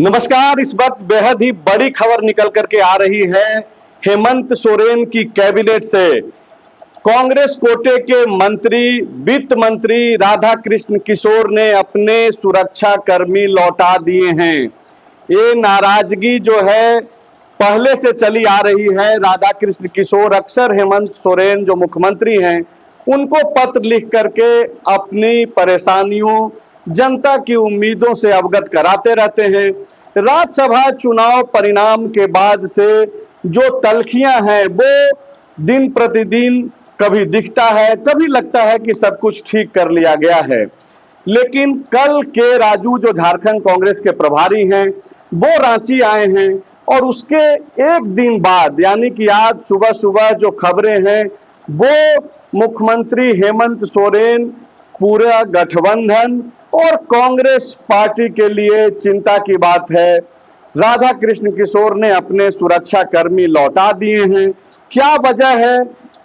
नमस्कार। इस वक्त बेहद ही बड़ी खबर निकल करके आ रही है हेमंत सोरेन की कैबिनेट से। कांग्रेस कोटे के मंत्री, वित्त मंत्री राधा कृष्ण किशोर ने अपने सुरक्षा कर्मी लौटा दिए हैं। ये नाराजगी जो है पहले से चली आ रही है। राधा कृष्ण किशोर अक्सर हेमंत सोरेन जो मुख्यमंत्री हैं उनको पत्र लिख करके अपनी परेशानियों, जनता की उम्मीदों से अवगत कराते रहते हैं। राज्यसभा चुनाव परिणाम के बाद से जो तल्खियां हैं वो दिन प्रतिदिन कभी दिखता है, कभी लगता है कि सब कुछ ठीक कर लिया गया है। लेकिन कल के राजू जो झारखंड कांग्रेस के प्रभारी हैं वो रांची आए हैं और उसके एक दिन बाद यानी कि आज सुबह सुबह जो खबरें हैं वो मुख्यमंत्री हेमंत सोरेन, पूरा गठबंधन और कांग्रेस पार्टी के लिए चिंता की बात है। राधा कृष्ण किशोर ने अपने सुरक्षा कर्मी लौटा दिए हैं। क्या वजह है?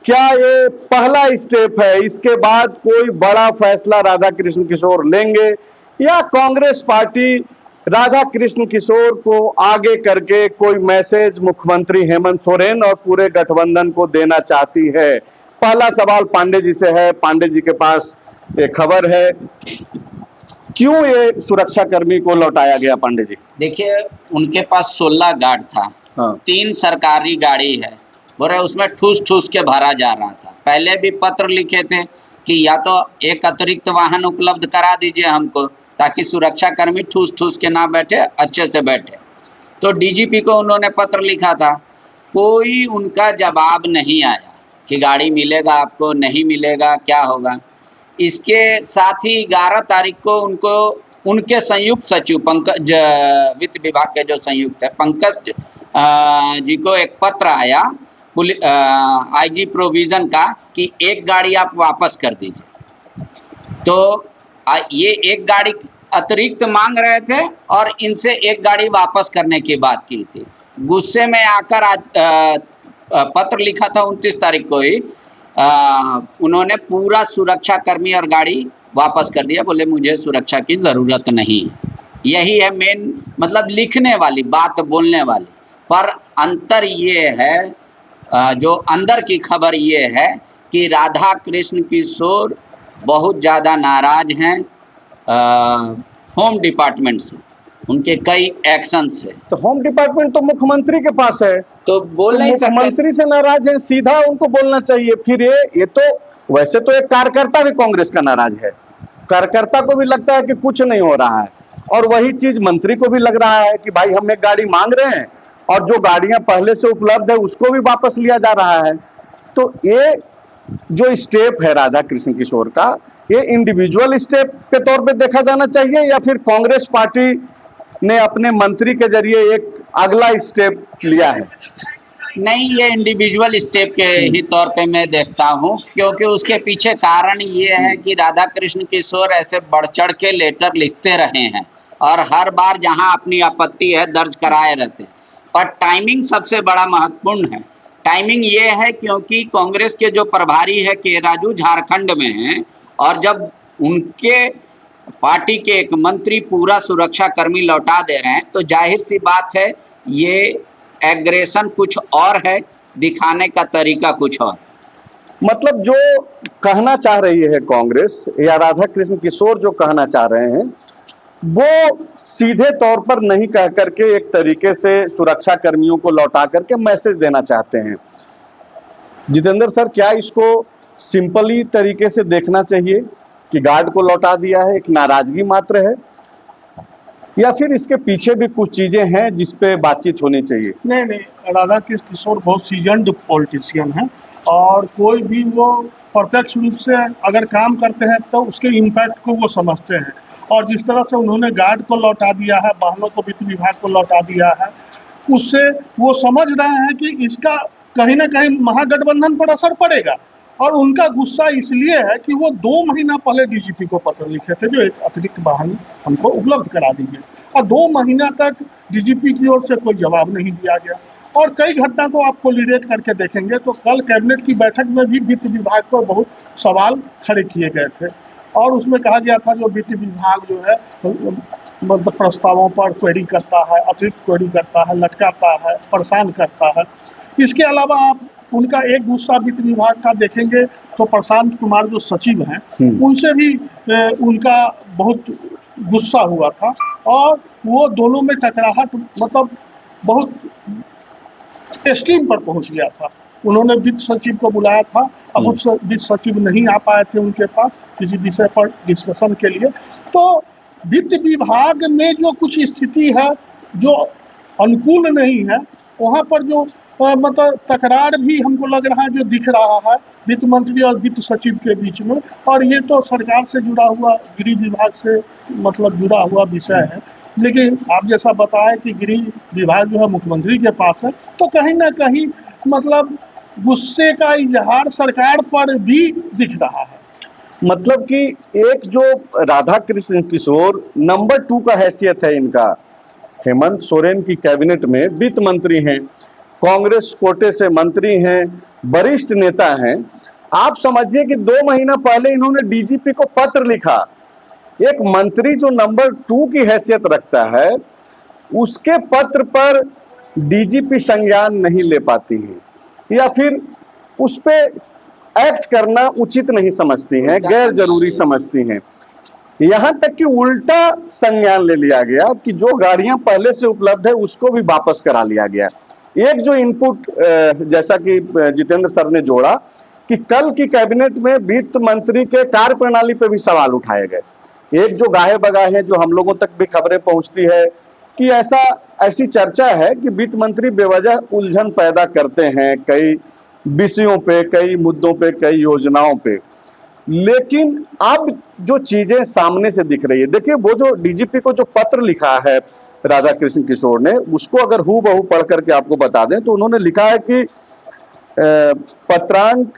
क्या ये पहला स्टेप है? इसके बाद कोई बड़ा फैसला राधा कृष्ण किशोर लेंगे या कांग्रेस पार्टी राधा कृष्ण किशोर को आगे करके कोई मैसेज मुख्यमंत्री हेमंत सोरेन और पूरे गठबंधन को देना चाहती है? पहला सवाल पांडे जी से है। पांडे जी के पास एक खबर है, क्यों ये सुरक्षा कर्मी को लौटाया गया? पांडे जी देखिए, उनके पास 16 गार्ड था। हाँ। 3 सरकारी गाड़ी है, बोले उसमें ठूस ठूस के भरा जा रहा था। पहले भी पत्र लिखे थे कि या तो एक अतिरिक्त वाहन उपलब्ध करा दीजिए हमको, ताकि सुरक्षा कर्मी ठूस ठूस के ना बैठे, अच्छे से बैठे। तो डीजीपी को उन्होंने पत्र लिखा था, कोई उनका जवाब नहीं आया कि गाड़ी मिलेगा आपको, नहीं मिलेगा, क्या होगा। इसके साथ ही 11 तारीख को उनको उनके संयुक्त सचिव पंकज, वित्त विभाग के जो संयुक्त है पंकज जी को एक पत्र आया आईजी प्रोविजन का कि एक गाड़ी आप वापस कर दीजिए। तो ये एक गाड़ी अतिरिक्त मांग रहे थे और इनसे एक गाड़ी वापस करने की बात की थी। गुस्से में आकर आज पत्र लिखा था 29 तारीख को ही उन्होंने पूरा सुरक्षा कर्मी और गाड़ी वापस कर दिया। बोले मुझे सुरक्षा की ज़रूरत नहीं। यही है मेन, मतलब लिखने वाली बात, बोलने वाली। पर अंतर ये है, जो अंदर की खबर ये है कि राधा कृष्ण किशोर बहुत ज़्यादा नाराज हैं होम डिपार्टमेंट से, उनके कई एक्शन से। तो होम डिपार्टमेंट तो मुख्यमंत्री के पास है, तो बोल नहीं सकते। मुख्यमंत्री से नाराज है, सीधा उनको बोलना चाहिए। फिर ये तो वैसे तो एक कार्यकर्ता भी कांग्रेस का नाराज है। कार्यकर्ता को भी लगता है कि कुछ नहीं हो रहा है और वही चीज मंत्री को भी लग रहा है कि भाई हम एक गाड़ी मांग रहे हैं और जो गाड़ियां पहले से उपलब्ध है उसको भी वापस लिया जा रहा है। तो ये जो स्टेप है राधा कृष्ण किशोर का, ये इंडिविजुअल स्टेप के तौर पे देखा जाना चाहिए या फिर कांग्रेस पार्टी ने अपने मंत्री के जरिए एक अगला स्टेप लिया है? नहीं, ये इंडिविजुअल स्टेप के ही तौर पे मैं देखता हूँ, क्योंकि उसके पीछे कारण ये है कि राधा कृष्ण किशोर ऐसे बढ़ चढ़ के लेटर लिखते रहे हैं और हर बार जहाँ अपनी आपत्ति है दर्ज कराए रहते हैं। पर टाइमिंग सबसे बड़ा महत्वपूर्ण है। टाइमिंग ये है क्योंकि कांग्रेस के जो प्रभारी है के राजू झारखंड में हैं और जब उनके पार्टी के एक मंत्री पूरा सुरक्षा कर्मी लौटा दे रहे हैं तो जाहिर सी बात है ये एग्रेशन कुछ और है, दिखाने का तरीका कुछ और। मतलब जो कहना चाह रही है कांग्रेस या राधा कृष्ण किशोर जो कहना चाह रहे हैं वो सीधे तौर पर नहीं कह करके एक तरीके से सुरक्षा कर्मियों को लौटा करके मैसेज देना चाहते हैं। जितेंद्र सर, क्या इसको सिंपली तरीके से देखना चाहिए कि गार्ड को लौटा दिया है, एक नाराजगी मात्र है, या फिर इसके पीछे भी कुछ चीजें हैं जिस पे बातचीत होनी चाहिए? नहीं, राधा कृष्ण किशोर बहुत सीजन्ड पॉलिटिशियन है और कोई भी वो प्रत्यक्ष रूप से अगर काम करते हैं तो उसके इम्पैक्ट को वो समझते हैं। और जिस तरह से उन्होंने गार्ड को लौटा दिया है, वाहनों को वित्त विभाग को लौटा दिया है, उससे वो समझ रहे हैं कि इसका कहीं ना कहीं महागठबंधन पर असर पड़ेगा। और उनका गुस्सा इसलिए है कि वो 2 महीना पहले डीजीपी को पत्र लिखे थे जो एक अतिरिक्त वाहन हमको उपलब्ध करा दीजिए, और 2 महीना तक डीजीपी की ओर से कोई जवाब नहीं दिया गया। और कई घटना को आप कोलिडेट करके देखेंगे तो कल कैबिनेट की बैठक में भी वित्त विभाग पर बहुत सवाल खड़े किए गए थे और उसमें कहा गया था जो वित्त विभाग जो है मतलब प्रस्तावों पर क्वेरी करता है, अतिरिक्त क्वेरी करता है, लटकाता है, परेशान करता है। इसके अलावा आप उनका एक दूसरा वित्त विभाग का देखेंगे तो प्रशांत कुमार जो सचिव हैं, उनसे भी उनका बहुत गुस्सा हुआ था और वो दोनों में टकराहट मतलब बहुत एक्सट्रीम पर पहुंच गया था। उन्होंने वित्त सचिव को बुलाया था, अब उस वित्त सचिव नहीं आ पाए थे उनके पास किसी विषय पर डिस्कशन के लिए। तो वित्त विभाग में जो कुछ स्थिति है जो अनुकूल नहीं है, वहाँ पर जो मतलब तकरार भी हमको लग रहा है जो दिख रहा है वित्त मंत्री और वित्त सचिव के बीच में। और ये तो सरकार से जुड़ा हुआ, गृह विभाग से मतलब जुड़ा हुआ विषय है। लेकिन आप जैसा बताएं कि गृह विभाग जो है मुख्यमंत्री के पास है, तो कहीं ना कहीं मतलब गुस्से का इजहार सरकार पर भी दिख रहा है। मतलब कि एक जो राधा कृष्ण किशोर नंबर 2 का हैसियत है इनका, हेमंत सोरेन की कैबिनेट में वित्त मंत्री हैं, कांग्रेस कोटे से मंत्री हैं, वरिष्ठ नेता हैं। आप समझिए कि 2 महीना पहले इन्होंने डीजीपी को पत्र लिखा। एक मंत्री जो नंबर 2 की हैसियत रखता है, उसके पत्र पर डीजीपी संज्ञान नहीं ले पाती है या फिर उस पे एक्ट करना उचित नहीं समझती हैं, गैर जरूरी समझती हैं। यहां तक कि उल्टा संज्ञान ले लिया गया कि जो गाड़ियां पहले से उपलब्ध है उसको भी वापस करा लिया गया। एक जो इनपुट जैसा कि जितेंद्र सर ने जोड़ा कि कल की कैबिनेट में वित्त मंत्री के कार्यप्रणाली पर भी सवाल उठाए गए। एक जो गाहे बगाहे हैं, जो हम लोगों तक भी खबरें पहुंचती है कि ऐसी चर्चा है कि वित्त मंत्री बेवजह उलझन पैदा करते हैं कई विषयों पे, कई मुद्दों पे, कई योजनाओं पे। लेकिन अब जो चीजें सामने से दिख रही है, देखिए वो जो डीजीपी को जो पत्र लिखा है राधा कृष्ण किशोर ने, उसको अगर हूबहू पढ़ करके आपको बता दें तो उन्होंने लिखा है कि पत्रांक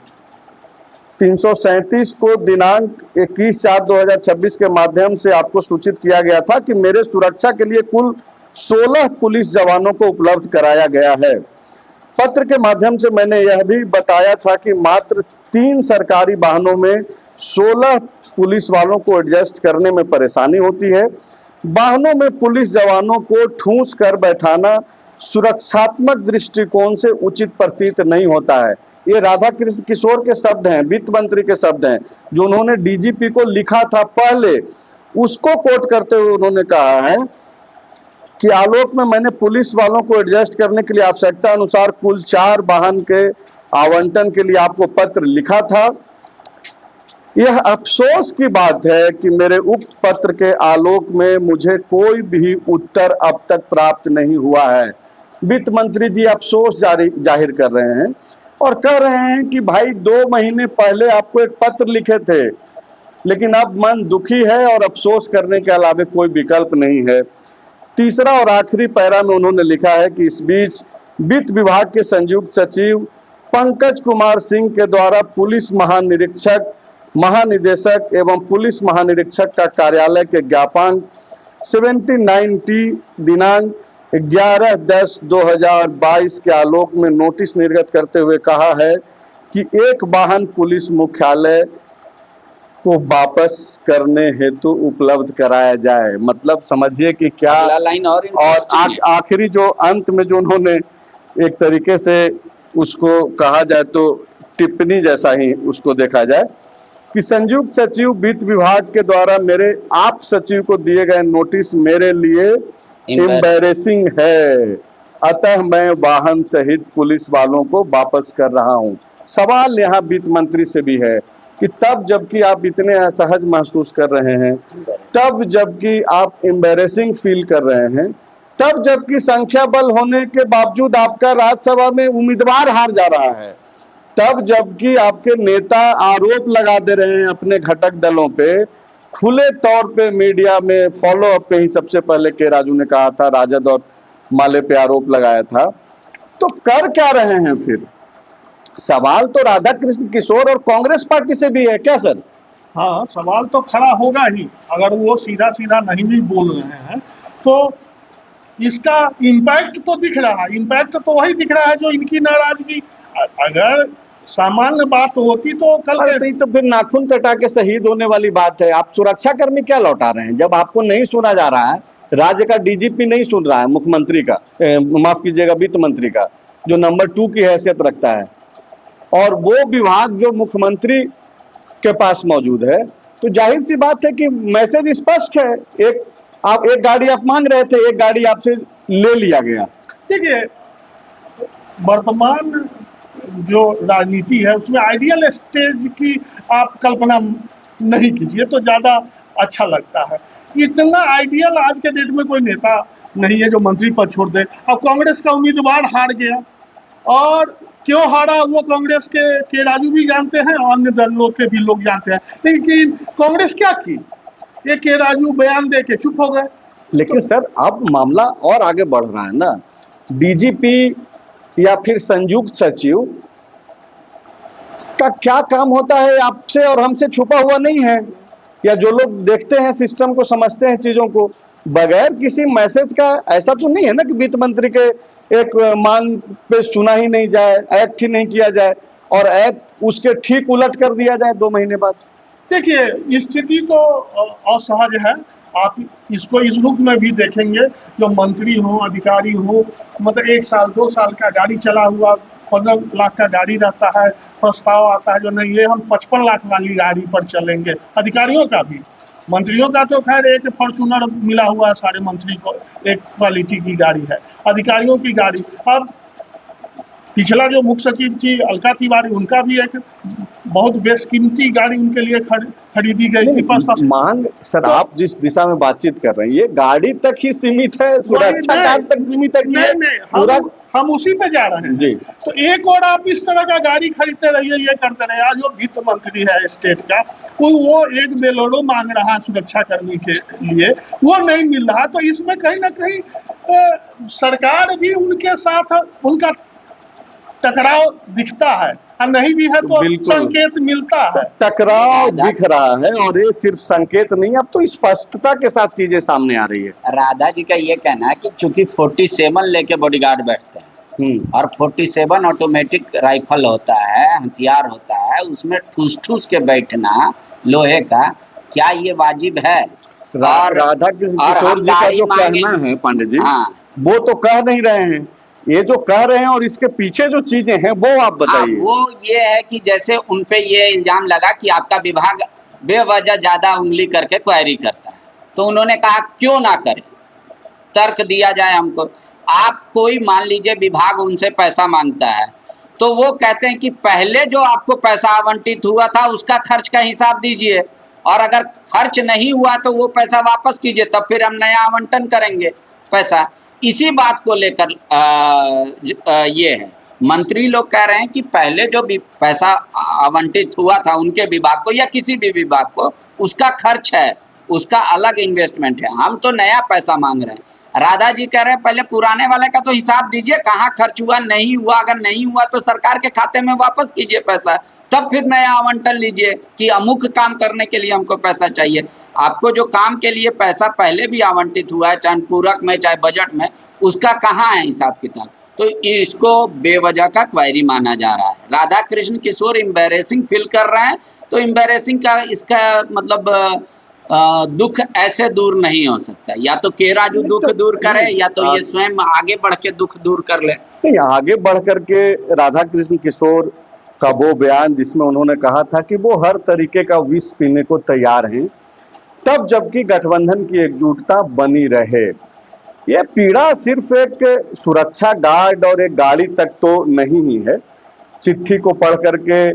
337 को दिनांक 21/4/2026 के माध्यम से आपको सूचित किया गया था कि मेरे सुरक्षा के लिए कुल 16 पुलिस जवानों को उपलब्ध कराया गया है। पत्र के माध्यम से मैंने यह भी बताया था कि मात्र 3 सरकारी वाहनों में 16 पुलिस वालों को एडजस्ट करने में परेशानी होती है। वाहनों में पुलिस जवानों को ठूंस कर बैठाना सुरक्षात्मक दृष्टिकोण से उचित प्रतीत नहीं होता है। ये राधा कृष्ण किशोर के शब्द हैं, वित्त मंत्री के शब्द हैं, जो उन्होंने डीजीपी को लिखा था पहले। उसको कोट करते हुए उन्होंने कहा है कि आलोक में मैंने पुलिस वालों को एडजस्ट करने के लिए आवश्यकता अनुसार कुल 4 वाहन के आवंटन के लिए आपको पत्र लिखा था। यह अफसोस की बात है कि मेरे उक्त पत्र के आलोक में मुझे कोई भी उत्तर अब तक प्राप्त नहीं हुआ है। वित्त मंत्री जी अफसोस जाहिर कर रहे हैं और कह रहे हैं कि भाई 2 महीने पहले आपको एक पत्र लिखे थे, लेकिन अब मन दुखी है और अफसोस करने के अलावा कोई विकल्प नहीं है। तीसरा और आखिरी पैरा में उन्होंने लिखा है कि इस बीच वित्त विभाग के संयुक्त सचिव पंकज कुमार सिंह के द्वारा पुलिस महानिरीक्षक, महानिदेशक एवं पुलिस महानिरीक्षक का कार्यालय के ज्ञापन 79T दिनांक 11/10/2022 के आलोक में नोटिस निर्गत करते हुए कहा है कि एक वाहन पुलिस मुख्यालय को वापस करने हेतु उपलब्ध कराया जाए। मतलब समझिए कि क्या लाइन और आखिरी जो अंत में जो उन्होंने एक तरीके से उसको कहा जाए तो टिप्पणी जैसा ही उसको देखा जाए कि संयुक्त सचिव वित्त विभाग के द्वारा मेरे आप सचिव को दिए गए नोटिस मेरे लिए एम्बैरेसिंग है, अतः मैं वाहन सहित पुलिस वालों को वापस कर रहा हूं। सवाल यहाँ वित्त मंत्री से भी है कि तब जबकि आप इतने असहज महसूस कर रहे हैं, तब जबकि आप एम्बैरेसिंग फील कर रहे हैं, तब जबकि संख्या बल होने के बावजूद आपका राज्यसभा में उम्मीदवार हार जा रहा है, तब जबकि आपके नेता आरोप लगा दे रहे हैं अपने घटक दलों पे, खुले तौर पे मीडिया में फॉलो अप पे ही सबसे पहले के राजू ने कहा था, राजद और माले पे आरोप लगाया था, तो कर क्या रहे हैं फिर? सवाल तो राधा कृष्ण किशोर और कांग्रेस पार्टी से भी है क्या सर? हाँ, सवाल तो खड़ा होगा ही। अगर वो सीधा सीधा नहीं भी बोल रहे हैं तो इसका इम्पैक्ट तो दिख रहा है। इम्पैक्ट तो वही दिख रहा है जो इनकी नाराजगी। अगर सामान्य बात होती तो कल तो फिर नाखून कटा के शहीद होने वाली बात है। आप सुरक्षा कर्मी क्या लौटा रहे हैं जब आपको नहीं सुना जा रहा है राज्य का डीजीपी नहीं सुन रहा है मुख्यमंत्री का, माफ कीजिएगा वित्त मंत्री का, जो नंबर 2 की हैसियत रखता है, और वो विभाग जो मुख्यमंत्री के पास मौजूद है, तो जाहिर सी बात है कि मैसेज स्पष्ट है। एक गाड़ी आप मांग रहे थे, एक गाड़ी आपसे ले लिया गया। देखिए, वर्तमान जो राजनीति है उसमें आइडियल स्टेज की आप कल्पना नहीं कीजिए तो ज्यादा अच्छा लगता है। इतना आइडियल आज के डेट में कोई नेता नहीं है जो मंत्री पद छोड़ दे। अब कांग्रेस का उम्मीदवार हार गया, और क्यों हारा वो कांग्रेस के राजू भी जानते हैं, अन्य दलों के भी लोग जानते हैं, लेकिन कांग्रेस क्या की, ये के राजू बयान दे के चुप हो गए। लेकिन सर अब मामला और आगे बढ़ रहा है ना, डीजीपी या फिर संयुक्त सचिव का क्या काम होता है आपसे और हमसे छुपा हुआ नहीं है, या जो लोग देखते हैं सिस्टम को, समझते हैं चीजों को, बगैर किसी मैसेज का ऐसा तो नहीं है ना कि वित्त मंत्री के एक मांग पे सुना ही नहीं जाए, एक्ट ही नहीं किया जाए और एक्ट उसके ठीक उलट कर दिया जाए 2 महीने बाद। देखिए, स्थिति तो असहज है। आप इसको इस रूप में भी देखेंगे, जो मंत्री हो, अधिकारी हो, मतलब 1 साल 2 साल का गाड़ी चला हुआ 15 लाख का गाड़ी रहता है, प्रस्ताव आता है जो नहीं ये हम 55 लाख वाली गाड़ी पर चलेंगे। अधिकारियों का भी, मंत्रियों का तो खैर एक फॉर्चूनर मिला हुआ है, सारे मंत्री को एक क्वालिटी की गाड़ी है। अधिकारियों की गाड़ी, अब पिछला जो मुख्य सचिव थी अलका तिवारी, उनका भी एक बहुत बेशकीमती गाड़ी उनके लिए खरीदी गई थी। मांग सर, आप जिस दिशा में बातचीत कर रहे हैं ये गाड़ी तक ही सीमित है, सुरक्षा गार्ड तक सीमित है। नहीं, हम उसी पे जा रहे हैं जी। तो एक और आप इस तरह का गाड़ी खरीदते रहिए, ये करते रहिए। आज जो वित्त मंत्री है स्टेट का, वो एक बेलोरो मांग रहा है सुरक्षा कर्मी के लिए, वो नहीं मिल रहा। तो इसमें कहीं ना कहीं सरकार भी उनके साथ उनका टकराव दिखता है, और नहीं भी है तो संकेत मिलता है। टकराव दिख रहा है, और ये सिर्फ संकेत नहीं, अब तो स्पष्टता के साथ चीजें सामने आ रही है। राधा जी का ये कहना है कि चूंकि 47 लेके बॉडीगार्ड बैठते हैं और 47 ऑटोमेटिक राइफल होता है, हथियार होता है, उसमें ठूस ठूस के बैठना लोहे का, क्या ये वाजिब है? राधा किशोर जी का जो कहना है पांडे जी, वो तो कह नहीं रहे हैं, ये जो कह रहे हैं और इसके पीछे जो चीजें हैं वो आप बताइए। वो ये है कि जैसे उनपे ये इल्जाम लगा कि आपका विभाग बेवजह ज्यादा उंगली करके क्वेरी करता है, तो उन्होंने कहा क्यों ना करें, तर्क दिया जाए हमको। आप कोई मान लीजिए विभाग उनसे पैसा मांगता है, तो वो कहते हैं कि पहले जो आपको पैसा आवंटित हुआ था उसका खर्च का हिसाब दीजिए, और अगर खर्च नहीं हुआ तो वो पैसा वापस कीजिए, तब फिर हम नया आवंटन करेंगे पैसा। इसी बात को लेकर ये है, मंत्री लोग कह रहे हैं कि पहले जो भी पैसा आवंटित हुआ था उनके विभाग को या किसी भी विभाग को, उसका खर्च है, उसका अलग इन्वेस्टमेंट है, हम तो नया पैसा मांग रहे हैं। राधा जी कह रहे हैं पहले पुराने वाले का तो हिसाब दीजिए, कहाँ खर्च हुआ नहीं हुआ, अगर नहीं हुआ तो सरकार के खाते में वापस कीजिए पैसा, तब फिर नया आवंटन लीजिए कि अमुक काम करने के लिए हमको पैसा चाहिए। आपको जो काम के लिए पैसा पहले भी आवंटित हुआ है, चाहे पूरक में चाहे बजट में, उसका कहाँ है हिसाब किताब? तो इसको बेवजह का क्वेरी माना जा रहा है। राधा कृष्ण किशोर एम्बैरेसिंग फील कर रहे हैं, तो एम्बैरेसिंग का इसका मतलब दुख ऐसे दूर नहीं हो सकता। या तो के राजू दुख दूर करे, या तो ये स्वयं आगे बढ़ के दुख दूर कर ले। नहीं, आगे बढ़ करके राधा कृष्ण किशोर का वो बयान जिसमें उन्होंने कहा था कि वो हर तरीके का विष पीने को तैयार हैं, तब जबकि गठबंधन की एकजुटता बनी रहे। ये पीड़ा सिर्फ एक सुरक्षा गार्ड और एक गाड़ी तक तो नहीं ही है, चिट्ठी को पढ़ करके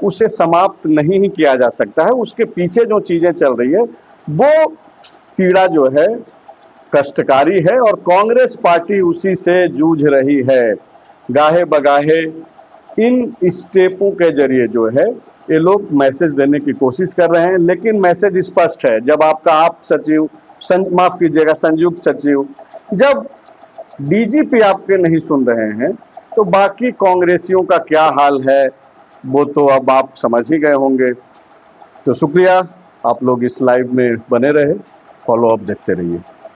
उसे समाप्त नहीं ही किया जा सकता है। उसके पीछे जो चीजें चल रही है वो पीड़ा जो है कष्टकारी है, और कांग्रेस पार्टी उसी से जूझ रही है। गाहे बगाहे इन स्टेपों के जरिए जो है ये लोग मैसेज देने की कोशिश कर रहे हैं, लेकिन मैसेज स्पष्ट है। जब आपका आप सचिव, माफ कीजिएगा संयुक्त सचिव, जब डीजीपी आपके नहीं सुन रहे हैं, तो बाकी कांग्रेसियों का क्या हाल है वो तो अब आप समझ ही गए होंगे। तो शुक्रिया, आप लोग इस लाइव में बने रहे, फॉलो अप देखते रहिए।